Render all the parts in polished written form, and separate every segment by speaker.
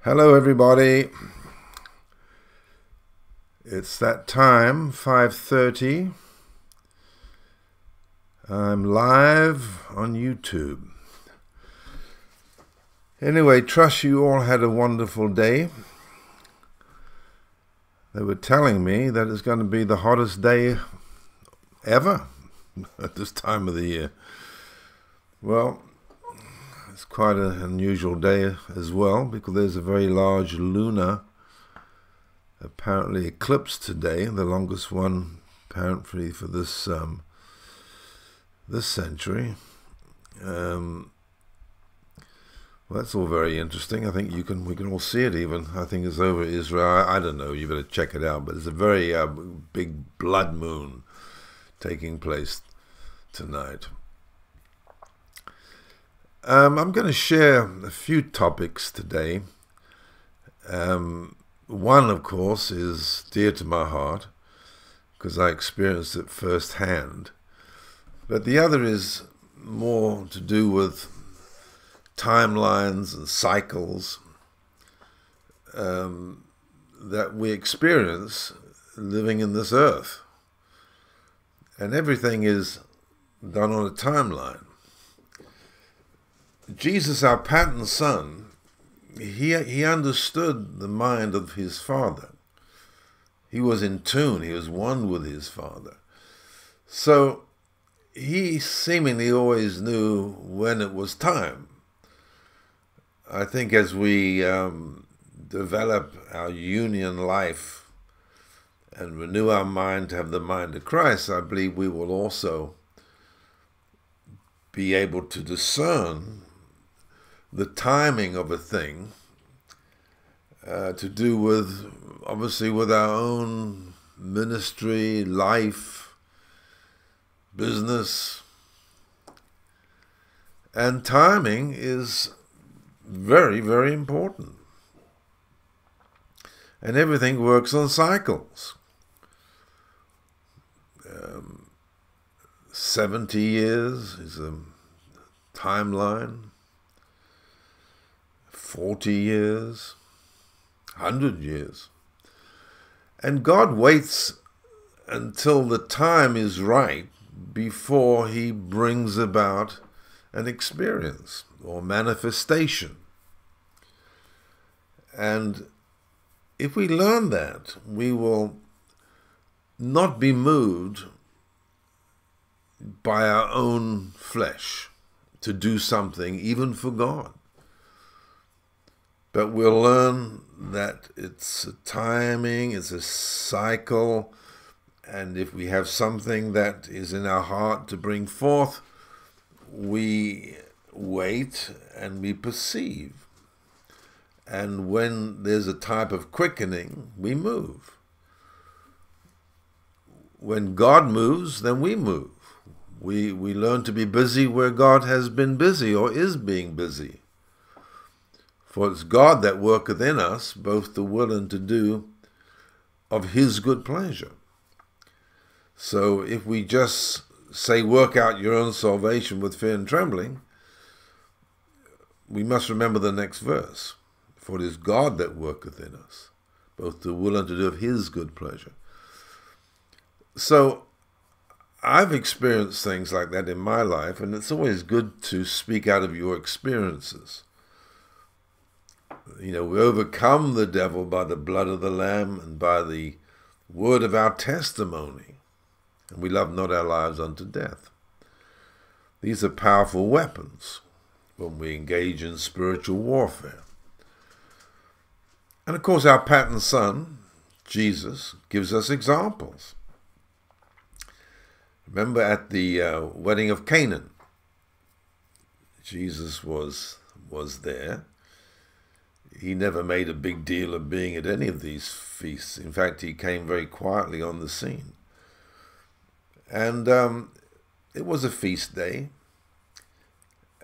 Speaker 1: Hello everybody. It's that time, 5:30. I'm live on YouTube. Anyway, trust you all had a wonderful day. They were telling me that it's going to be the hottest day ever at this time of the year. Well, it's quite an unusual day as well, because there's a very large lunar apparently eclipse today, the longest one apparently for this century. Well, that's all very interesting. I think we can all see it. Even I think it's over Israel. I don't know. You better check it out. But it's a very big blood moon taking place tonight. I'm going to share a few topics today. One, of course, is dear to my heart because I experienced it firsthand. But the other is more to do with timelines and cycles that we experience living in this earth. And everything is done on a timeline. Jesus, our pattern son, he understood the mind of his Father. He was in tune. He was one with his Father. So he seemingly always knew when it was time. I think as we develop our union life and renew our mind to have the mind of Christ, I believe we will also be able to discern the timing of a thing to do with, obviously, with our own ministry, life, business. And timing is very, very important. And everything works on cycles. 70 years is a timeline. 40 years, 100 years. And God waits until the time is right before he brings about an experience or manifestation. And if we learn that, we will not be moved by our own flesh to do something, even for God. But we'll learn that it's a timing, it's a cycle, and if we have something that is in our heart to bring forth, we wait and we perceive. And when there's a type of quickening, we move. When God moves, then we move. We learn to be busy where God has been busy or is being busy. For it's God that worketh in us, both to will and to do of his good pleasure. So if we just say, work out your own salvation with fear and trembling, we must remember the next verse. For it is God that worketh in us, both to will and to do of his good pleasure. So I've experienced things like that in my life, and it's always good to speak out of your experiences. We overcome the devil by the blood of the Lamb and by the word of our testimony. And we love not our lives unto death. These are powerful weapons when we engage in spiritual warfare. And of course, our pattern son, Jesus, gives us examples. Remember at the wedding of Canaan, Jesus was there. He never made a big deal of being at any of these feasts. In fact, he came very quietly on the scene. And it was a feast day.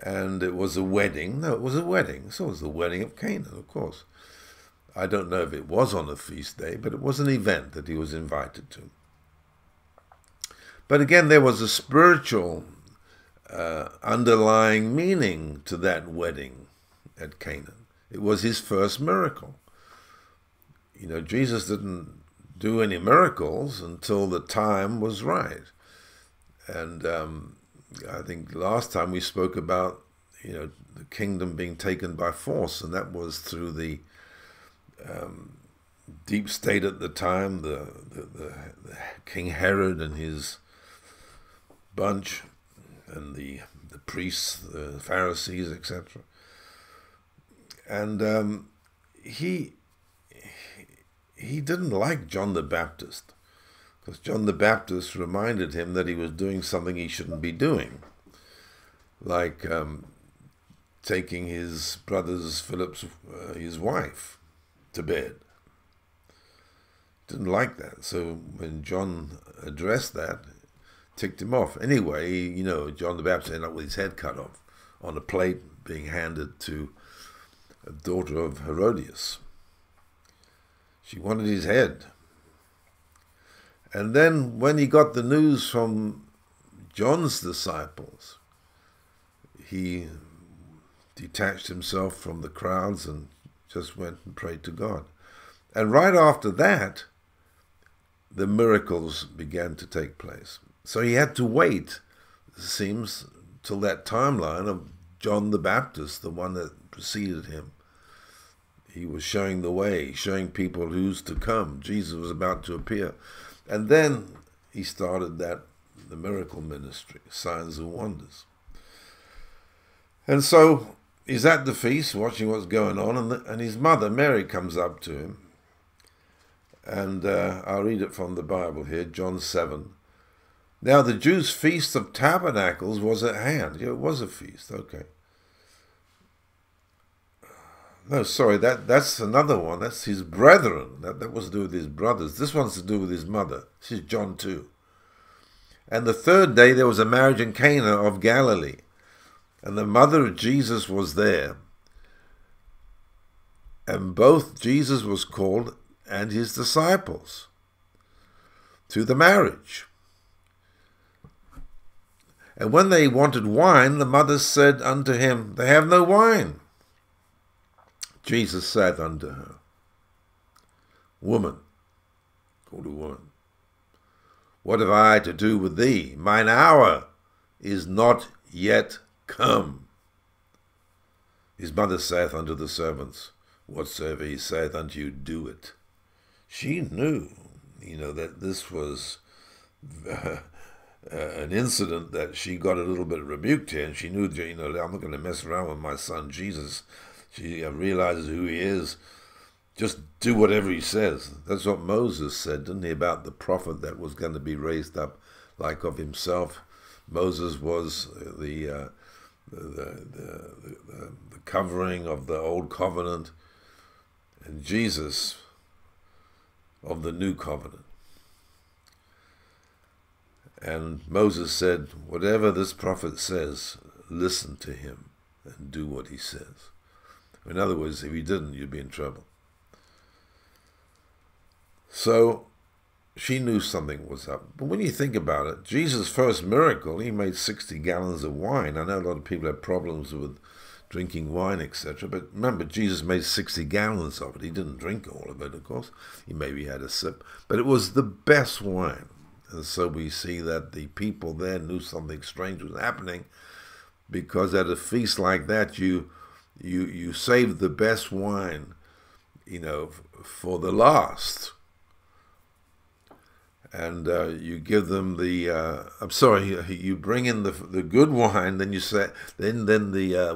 Speaker 1: And it was a wedding. No, it was a wedding. So it was the wedding of Canaan, of course. I don't know if it was on a feast day, but it was an event that he was invited to. But again, there was a spiritual underlying meaning to that wedding at Canaan. It was his first miracle. You know, Jesus didn't do any miracles until the time was right. And I think last time we spoke about, you know, the kingdom being taken by force, and that was through the deep state at the time, the King Herod and his bunch, and the priests, the Pharisees, etc. And he didn't like John the Baptist, because John the Baptist reminded him that he was doing something he shouldn't be doing, like taking his brother's Philip's his wife to bed. Didn't like that. So when John addressed that, ticked him off. Anyway, you know, John the Baptist ended up with his head cut off on a plate being handed to a daughter of Herodias. She wanted his head. And then when he got the news from John's disciples, he detached himself from the crowds and just went and prayed to God. And right after that, the miracles began to take place. So he had to wait, it seems, till that timeline of John the Baptist, the one that preceded him. He was showing the way, showing people who's to come. Jesus was about to appear. And then he started the miracle ministry, signs and wonders. And so he's at the feast, watching what's going on, and his mother, Mary, comes up to him. And I'll read it from the Bible here, John 7. Now the Jews' feast of Tabernacles was at hand. Yeah, it was a feast, okay. No, sorry, that's another one. That's his brethren. That was to do with his brothers. This one's to do with his mother. This is John 2. And the third day there was a marriage in Cana of Galilee, and the mother of Jesus was there. And both Jesus was called and his disciples to the marriage. And when they wanted wine, the mother said unto him, They have no wine. Jesus said unto her, Woman, called a woman, what have I to do with thee? Mine hour is not yet come. His mother saith unto the servants, Whatsoever he saith unto you, do it. She knew, you know, that this was an incident that she got a little bit rebuked here, and she knew, you know, I'm not going to mess around with my son Jesus. She realizes who he is. Just do whatever he says. That's what Moses said, didn't he, about the prophet that was going to be raised up like of himself. Moses was the covering of the old covenant, and Jesus of the new covenant. And Moses said, whatever this prophet says, listen to him and do what he says. In other words, if you didn't, you'd be in trouble. So she knew something was up. But when you think about it, Jesus' first miracle, he made 60 gallons of wine. I know a lot of people have problems with drinking wine, etc. But remember, Jesus made 60 gallons of it. He didn't drink all of it, of course. He maybe had a sip. But it was the best wine. And so we see that the people there knew something strange was happening, because at a feast like that, you save the best wine, you know, for the last. And you give them you bring in the good wine, then you say, then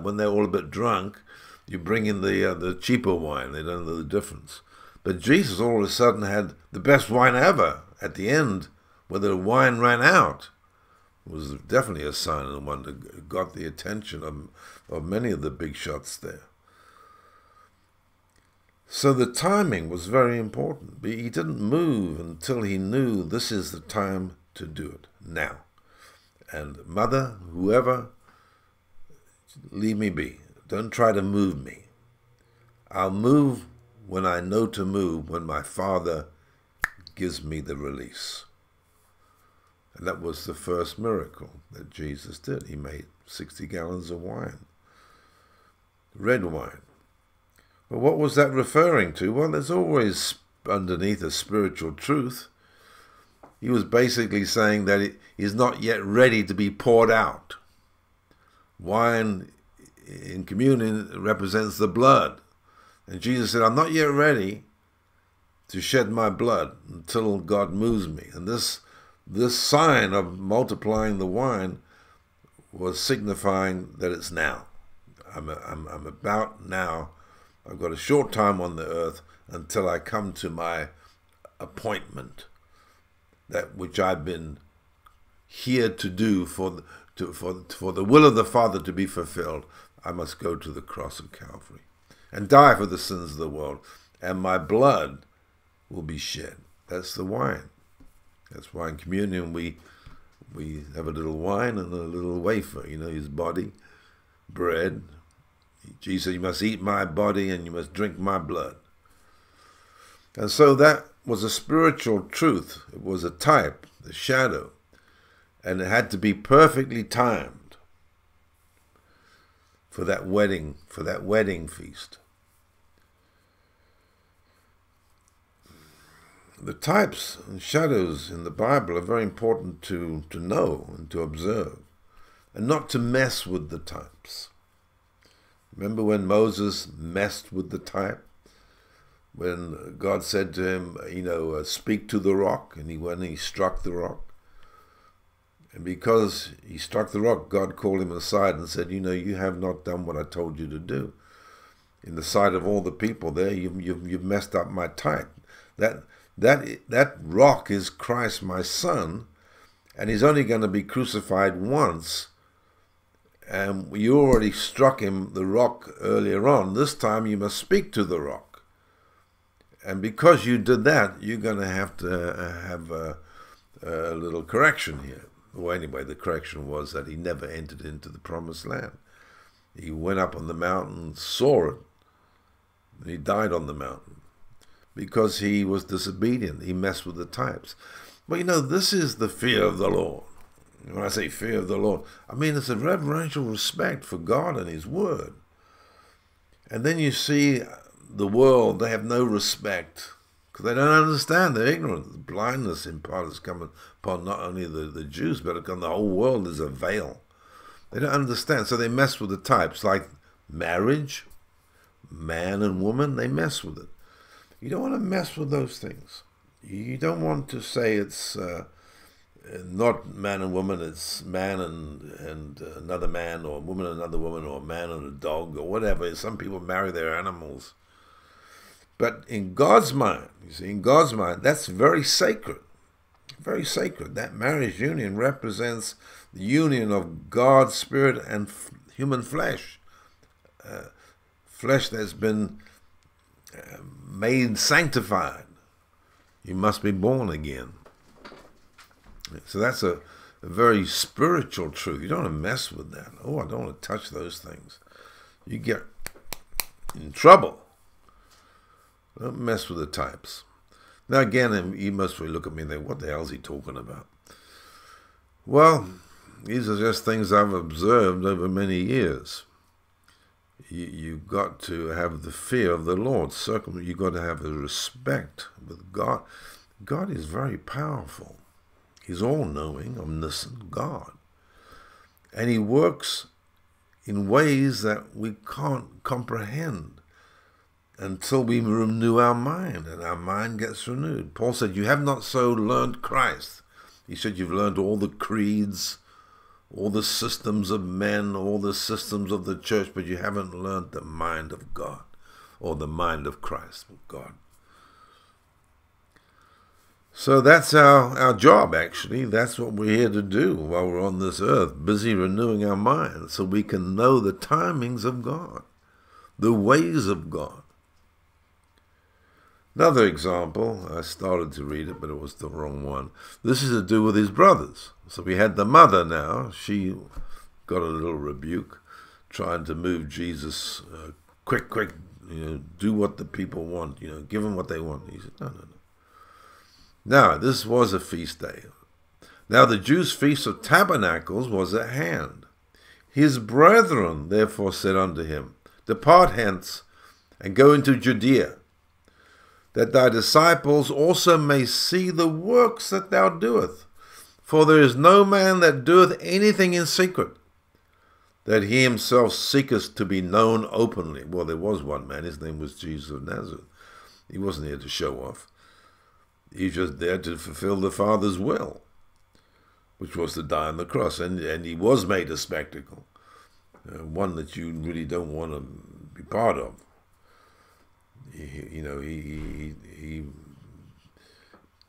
Speaker 1: when they're all a bit drunk, you bring in the cheaper wine. They don't know the difference. But Jesus all of a sudden had the best wine ever at the end, when the wine ran out. It was definitely a sign and wonder. It got the attention of many of the big shots there. So the timing was very important. But he didn't move until he knew this is the time to do it, now. And mother, whoever, leave me be. Don't try to move me. I'll move when I know to move, when my Father gives me the release. And that was the first miracle that Jesus did. He made 60 gallons of wine, red wine. But what was that referring to? Well, there's always underneath a spiritual truth. He was basically saying that it is not yet ready to be poured out. Wine in communion represents the blood. And Jesus said, I'm not yet ready to shed my blood until God moves me. And this sign of multiplying the wine was signifying that it's now. I'm about now. I've got a short time on the earth until I come to my appointment, that which I've been here to do for the will of the Father to be fulfilled. I must go to the cross of Calvary and die for the sins of the world, and my blood will be shed. That's the wine. That's why in communion we have a little wine and a little wafer, his body, bread. Jesus said, you must eat my body and you must drink my blood. And so that was a spiritual truth. It was a type, a shadow, and it had to be perfectly timed for that wedding feast. The types and shadows in the Bible are very important to know and to observe, and not to mess with the types. Remember when Moses messed with the type? When God said to him, speak to the rock, and he struck the rock. And because he struck the rock, God called him aside and said, you have not done what I told you to do. In the sight of all the people there, you've messed up my type. That rock is Christ, my son, and he's only going to be crucified once. And you already struck him, the rock, earlier on. This time you must speak to the rock. And because you did that, you're going to have a little correction here. Well, anyway, the correction was that he never entered into the promised land. He went up on the mountain, saw it, and he died on the mountain because he was disobedient. He messed with the types. But this is the fear of the Lord. When I say fear of the Lord, I mean it's a reverential respect for God and his word. And then you see the world, they have no respect because they don't understand. They're ignorant. The blindness in part is coming upon not only the Jews, but upon the whole world is a veil. They don't understand. So they mess with the types like marriage, man and woman, they mess with it. You don't want to mess with those things. You don't want to say it's not man and woman, it's man and another man, or woman and another woman, or man and a dog, or whatever. Some people marry their animals. But in God's mind, that's very sacred. Very sacred. That marriage union represents the union of God's spirit and human flesh. Flesh that's been made sanctified. You must be born again. So that's a very spiritual truth. You don't want to mess with that. Oh, I don't want to touch those things. You get in trouble. Don't mess with the types. Now again, you must look at me and think, what the hell is he talking about? Well, these are just things I've observed over many years. You've got to have the fear of the Lord. Secondly, you've got to have a respect with God. God is very powerful. He's all-knowing, omniscient God. And he works in ways that we can't comprehend until we renew our mind, and our mind gets renewed. Paul said, you have not so learned Christ. He said, you've learned all the creeds, all the systems of men, all the systems of the church, but you haven't learned the mind of God, or the mind of Christ, God. So that's our job, actually. That's what we're here to do while we're on this earth, busy renewing our mind so we can know the timings of God, the ways of God. Another example, I started to read it, but it was the wrong one. This is to do with his brothers. So we had the mother now. She got a little rebuke, trying to move Jesus, quick, do what the people want, give them what they want. He said, no. Now, this was a feast day. Now the Jews' feast of Tabernacles was at hand. His brethren therefore said unto him, depart hence, and go into Judea, that thy disciples also may see the works that thou doest. For there is no man that doeth anything in secret, that he himself seeketh to be known openly. Well, there was one man, his name was Jesus of Nazareth. He wasn't here to show off. He was just there to fulfill the Father's will, which was to die on the cross. And he was made a spectacle, one that you really don't want to be part of. He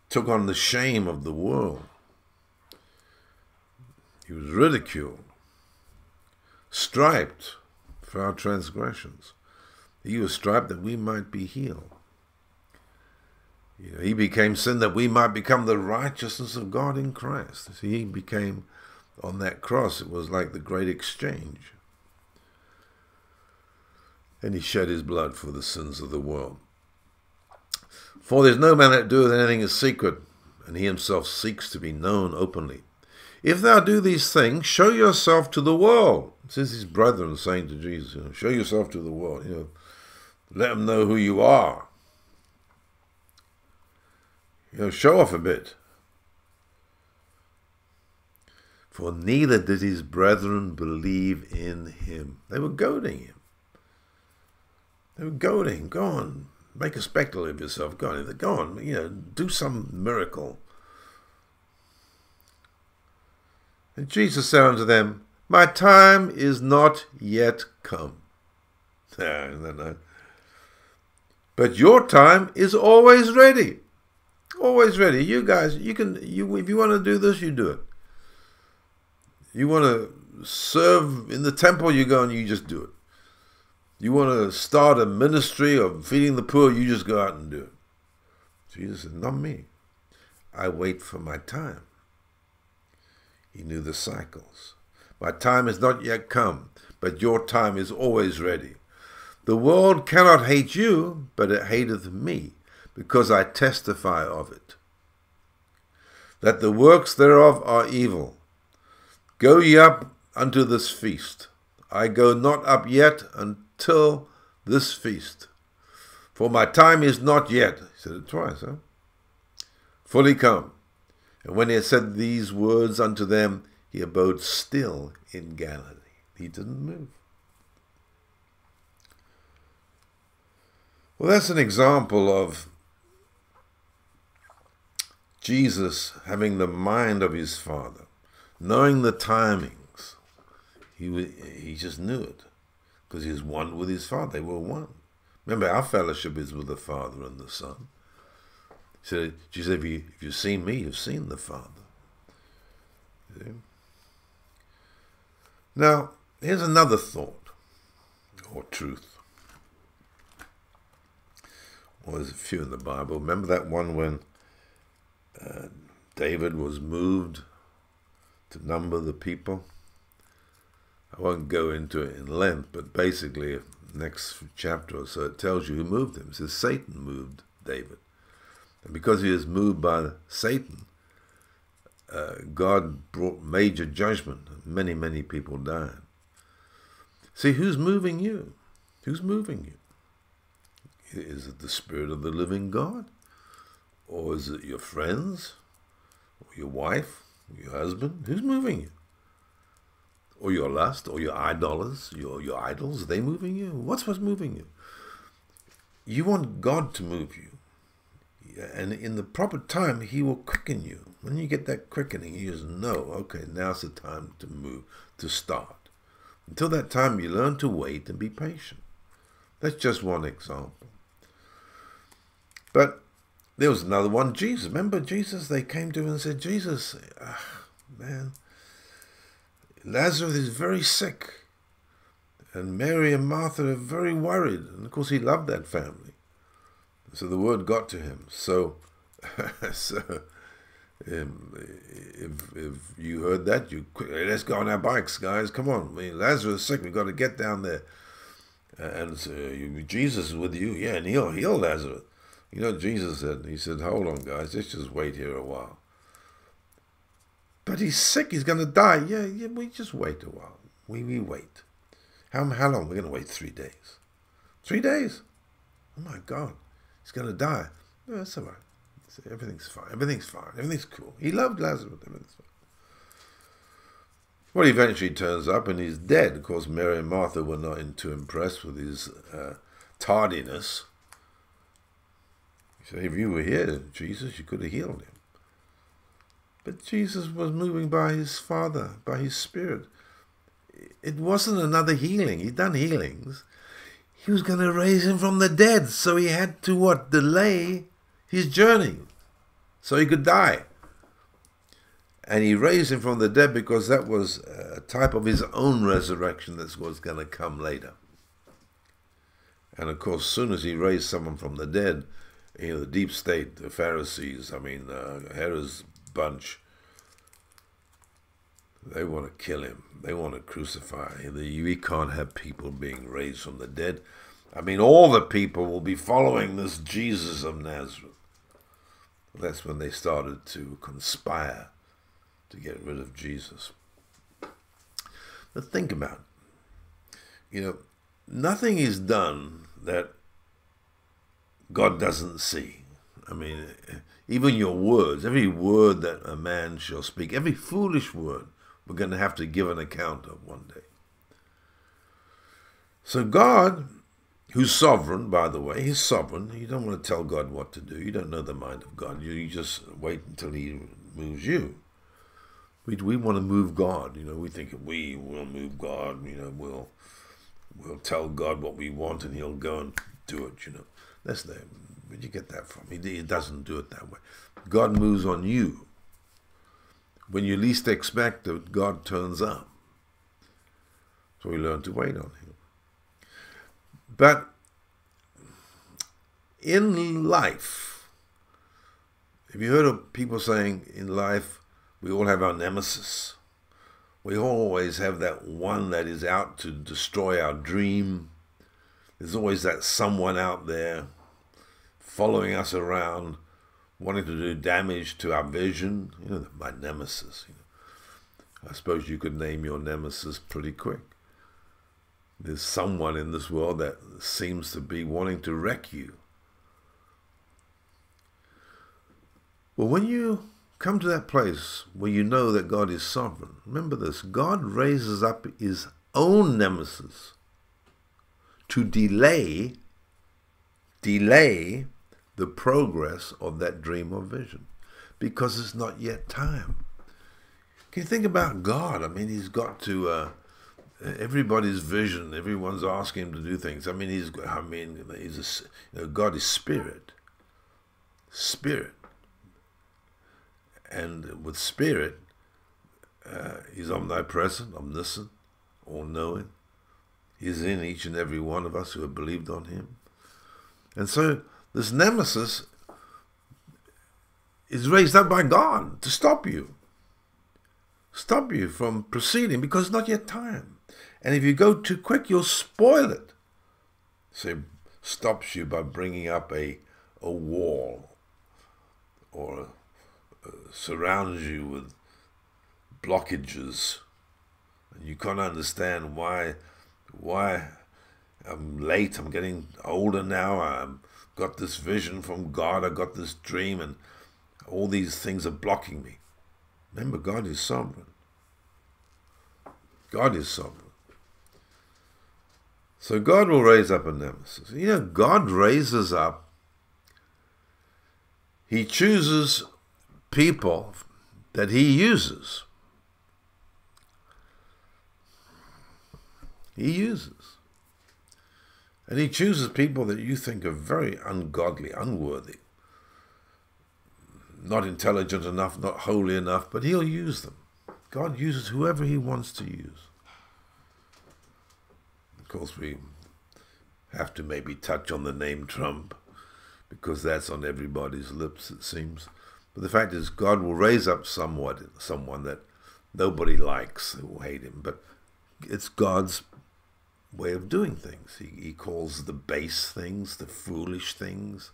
Speaker 1: took on the shame of the world. He was ridiculed, striped for our transgressions. He was striped that we might be healed. He became sin that we might become the righteousness of God in Christ. See, he became, on that cross, it was like the great exchange. And he shed his blood for the sins of the world. For there is no man that doeth anything in secret, and he himself seeks to be known openly. If thou do these things, show yourself to the world. Since his brethren saying to Jesus, show yourself to the world. Let them know who you are. Show off a bit. For neither did his brethren believe in him. They were goading him. Go on, make a spectacle of yourself. Go on, do some miracle. And Jesus said unto them, my time is not yet come. But your time is always ready. Always ready. You guys, if you want to do this, you do it. You want to serve in the temple, you go and you just do it. You want to start a ministry of feeding the poor, you just go out and do it. Jesus said, not me. I wait for my time. He knew the cycles. My time is not yet come, but your time is always ready. The world cannot hate you, but it hateth me, because I testify of it, that the works thereof are evil. Go ye up unto this feast. I go not up yet until this feast. For my time is not yet, he said it twice, fully come. And when he had said these words unto them, he abode still in Galilee. He didn't move. Well, that's an example of Jesus having the mind of his Father, knowing the timings. He just knew it, because he was one with his Father. They were one. Remember, our fellowship is with the Father and the Son. Jesus said, if you've seen me, you've seen the Father. See? Now, here's another thought, or truth. Well, there's a few in the Bible. Remember that one when David was moved to number the people? I won't go into it in length, but basically, next chapter or so, it tells you who moved him. It says Satan moved David. And because he was moved by Satan, God brought major judgment. Many, many people died. See, who's moving you? Who's moving you? Is it the Spirit of the living God? Or is it your friends? Or your wife? Or your husband? Who's moving you? Or your lust? Or your idols? Your idols? Are they moving you? What's moving you? You want God to move you. And in the proper time, he will quicken you. When you get that quickening, you just know, okay, now's the time to move, to start. Until that time, you learn to wait and be patient. That's just one example. But there was another one, Jesus. Remember Jesus? They came to him and said, Jesus, man, Lazarus is very sick. And Mary and Martha are very worried. And of course, he loved that family. So the word got to him. So, if you heard that, let's go on our bikes, guys. Come on. I mean, Lazarus is sick. We've got to get down there. And so, Jesus is with you. Yeah, and heal Lazarus. You know what Jesus said? He said, hold on, guys. Let's just wait here a while. But he's sick. He's going to die. Yeah, we just wait a while. We wait. How long? We're going to wait 3 days. 3 days? Oh my God, he's going to die. No, that's all right. Everything's fine. Everything's fine. Everything's cool. He loved Lazarus. Everything's fine. Well, he eventually turns up and he's dead. Of course, Mary and Martha were not too impressed with his tardiness. He said, if you were here, Jesus, you could have healed him. But Jesus was moving by his Father, by his Spirit. It wasn't another healing. He'd done healings. He was going to raise him from the dead. So he had to, what? Delay his journey so he could die. And he raised him from the dead because that was a type of his own resurrection that was going to come later. And of course, as soon as he raised someone from the dead, the deep state, the Pharisees, Herod's bunch, they want to kill him. They want to crucify him. We can't have people being raised from the dead. All the people will be following this Jesus of Nazareth. That's when they started to conspire to get rid of Jesus. But think about it. Nothing is done that God doesn't see. Even your words, every word that a man shall speak, every foolish word, we're going to have to give an account of one day. So God, who's sovereign, by the way, he's sovereign. You don't want to tell God what to do. You don't know the mind of God. You just wait until he moves you. We want to move God. We think we will move God. We'll tell God what we want and he'll go and do it. Where'd you get that from? He doesn't do it that way. God moves on you. When you least expect it, God turns up. So we learn to wait on him. But in life, have you heard of people saying in life, we all have our nemesis? We always have that one that is out to destroy our dream. There's always that someone out there following us around, wanting to do damage to our vision. My nemesis. I suppose you could name your nemesis pretty quick. There's someone in this world that seems to be wanting to wreck you. Well, when you come to that place where you know that God is sovereign, remember this: God raises up his own nemesis to delay the progress of that dream or vision, because it's not yet time. Can you think about God? He's got to everybody's vision. Everyone's asking him to do things. God is spirit, and with spirit, he's omnipresent, omniscient, all-knowing. He's in each and every one of us who have believed on him. And so this nemesis is raised up by God to stop you from proceeding, because it's not yet time. And if you go too quick, you'll spoil it. So stops you by bringing up a wall, or surrounds you with blockages, and you can't understand why I'm late. I'm getting older now. I've got this vision from God. I got this dream, and all these things are blocking me. Remember, God is sovereign. God is sovereign. So God will raise up a nemesis. God raises up. He chooses people that he uses. He uses. And he chooses people that you think are very ungodly, unworthy, not intelligent enough, not holy enough, but he'll use them. God uses whoever he wants to use. Of course, we have to maybe touch on the name Trump, because that's on everybody's lips, it seems. But the fact is, God will raise up someone that nobody likes, who will hate him, but it's God's way of doing things. He calls the base things, the foolish things,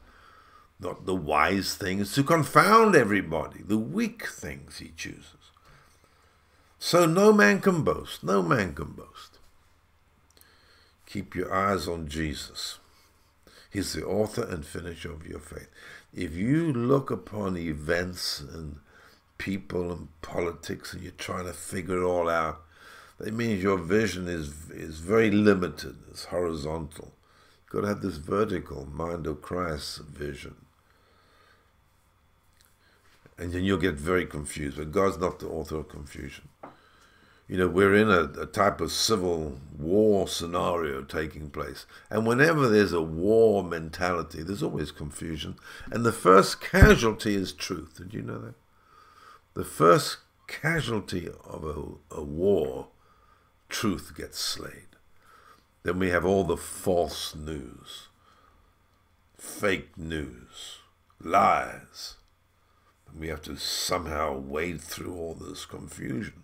Speaker 1: not the wise things, to confound everybody, the weak things he chooses. So no man can boast, no man can boast. Keep your eyes on Jesus. He's the author and finisher of your faith. If you look upon events and people and politics and you're trying to figure it all out, that means your vision is very limited. It's horizontal. You've got to have this vertical mind of Christ vision. And then you'll get very confused. But God's not the author of confusion. You know, we're in a type of civil war scenario taking place. And whenever there's a war mentality, there's always confusion. And the first casualty is truth. Did you know that? The first casualty of a war, truth gets slayed. Then we have all the false news, fake news, lies. And we have to somehow wade through all this confusion.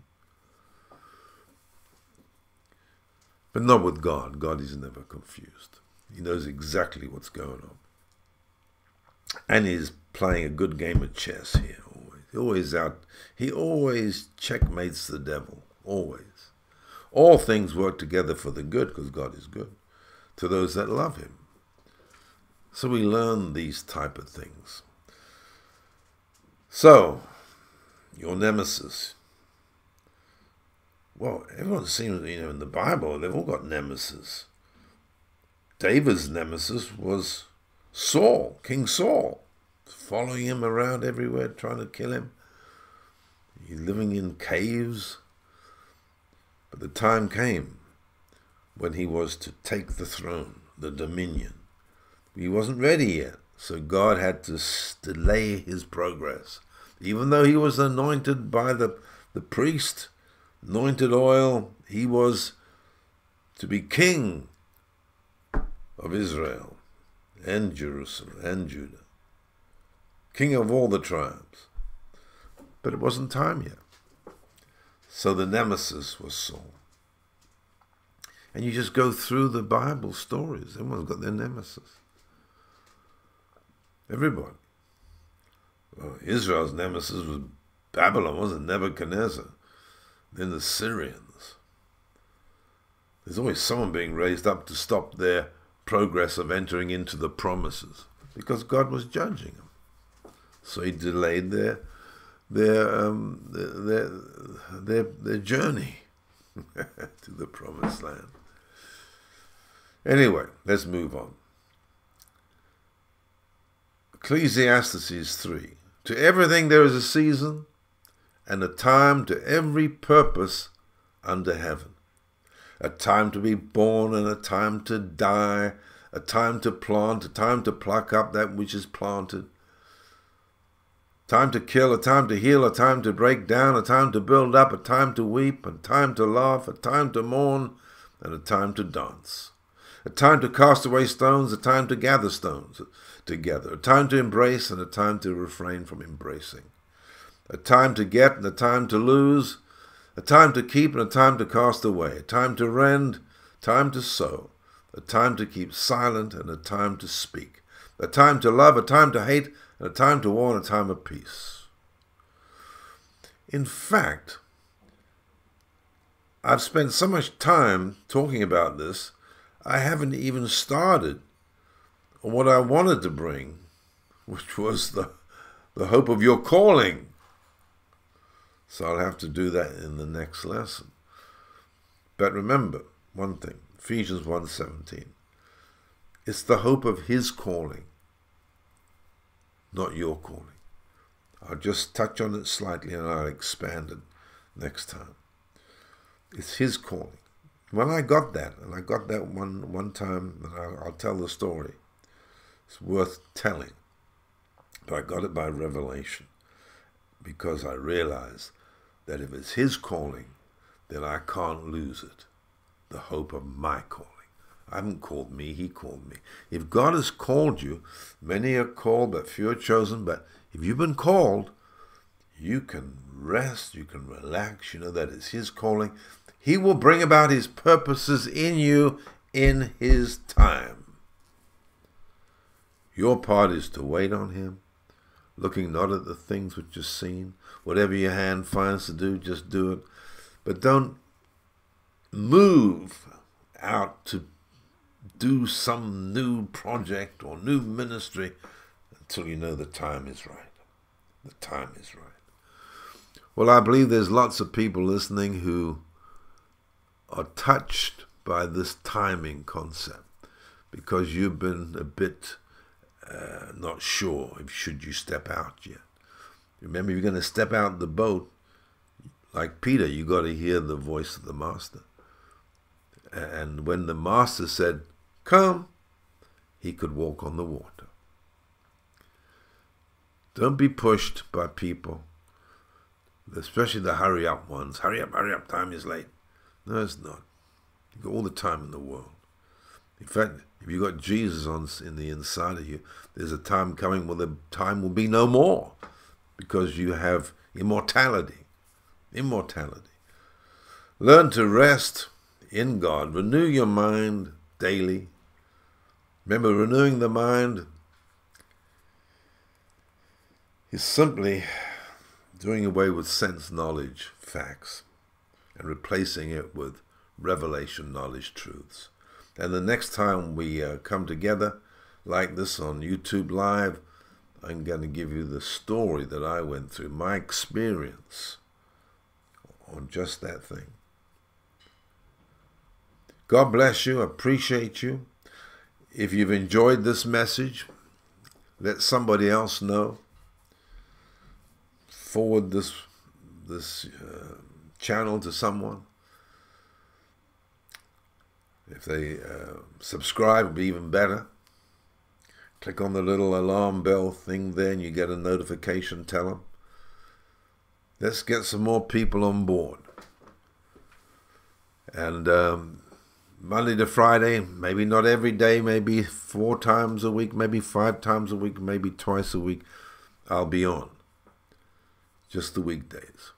Speaker 1: But not with God. God is never confused. He knows exactly what's going on. And he's playing a good game of chess here. He always checkmates the devil. Always. All things work together for the good, because God is good, to those that love him. So we learn these type of things. So, your nemesis. Well, everyone seems, in the Bible, they've all got nemesis. David's nemesis was Saul, King Saul, following him around everywhere, trying to kill him. He's living in caves. But the time came when he was to take the throne, the dominion. He wasn't ready yet, so God had to delay his progress. Even though he was anointed by the priest, anointed oil, he was to be king of Israel and Jerusalem and Judah, king of all the tribes. But it wasn't time yet. So the nemesis was Saul. And you just go through the Bible stories. Everyone's got their nemesis. Everybody. Well, Israel's nemesis was Babylon, wasn't it? Nebuchadnezzar. Then the Syrians. There's always someone being raised up to stop their progress of entering into the promises, because God was judging them. So he delayed their journey to the promised land. Anyway, let's move on. Ecclesiastes 3. To everything there is a season, and a time to every purpose under heaven. A time to be born and a time to die, a time to plant, a time to pluck up that which is planted. Time to kill, a time to heal, a time to break down, a time to build up, a time to weep, a time to laugh, a time to mourn, and a time to dance. A time to cast away stones, a time to gather stones together. A time to embrace and a time to refrain from embracing. A time to get and a time to lose. A time to keep and a time to cast away. A time to rend, time to sow. A time to keep silent and a time to speak. A time to love, a time to hate, and a time to war and a time of peace. In fact, I've spent so much time talking about this, I haven't even started on what I wanted to bring, which was the hope of your calling. So I'll have to do that in the next lesson. But remember one thing, Ephesians 1:17. It's the hope of his calling, not your calling. I'll just touch on it slightly and I'll expand it next time. It's his calling. When I got that, and I got that one time, and I'll tell the story. It's worth telling. But I got it by revelation, because I realized that if it's his calling, then I can't lose it. The hope of my calling. I haven't called me, he called me. If God has called you, many are called, but few are chosen. But if you've been called, you can rest, you can relax, you know that it's his calling. He will bring about his purposes in you in his time. Your part is to wait on him, looking not at the things which are seen. Whatever your hand finds to do, just do it. But don't move out to do some new project or new ministry until you know the time is right. The time is right. Well, I believe there's lots of people listening who are touched by this timing concept because you've been a bit not sure if should you step out yet. Remember, if you're going to step out the boat, like Peter, you got to hear the voice of the master. And when the master said, "Come," he could walk on the water. Don't be pushed by people, especially the hurry up ones. Hurry up, time is late. No, it's not. You've got all the time in the world. In fact, if you've got Jesus in the inside of you, there's a time coming when the time will be no more because you have immortality. Immortality. Learn to rest in God. Renew your mind daily. Remember, renewing the mind is simply doing away with sense knowledge facts and replacing it with revelation knowledge truths. And the next time we come together like this on YouTube Live, I'm going to give you the story that I went through, my experience on just that thing. God bless you. Appreciate you. If you've enjoyed this message, let somebody else know. Forward this channel to someone. If they subscribe, it'll be even better. Click on the little alarm bell thing there and you get a notification. Tell them. Let's get some more people on board. And Monday to Friday, maybe not every day, maybe 4 times a week, maybe 5 times a week, maybe twice a week, I'll be on. Just the weekdays.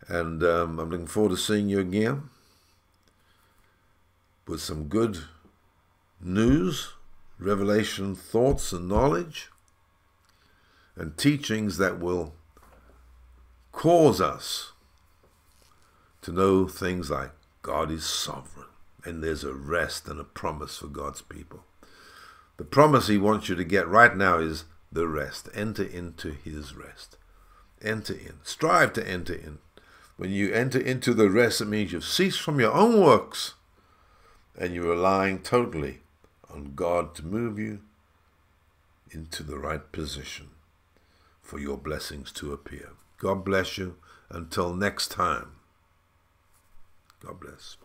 Speaker 1: And I'm looking forward to seeing you again with some good news, revelation, thoughts and knowledge, and teachings that will cause us to know things like God is sovereign and there's a rest and a promise for God's people. The promise he wants you to get right now is the rest. Enter into his rest. Enter in. Strive to enter in. When you enter into the rest, it means you've ceased from your own works and you're relying totally on God to move you into the right position for your blessings to appear. God bless you. Until next time. God bless.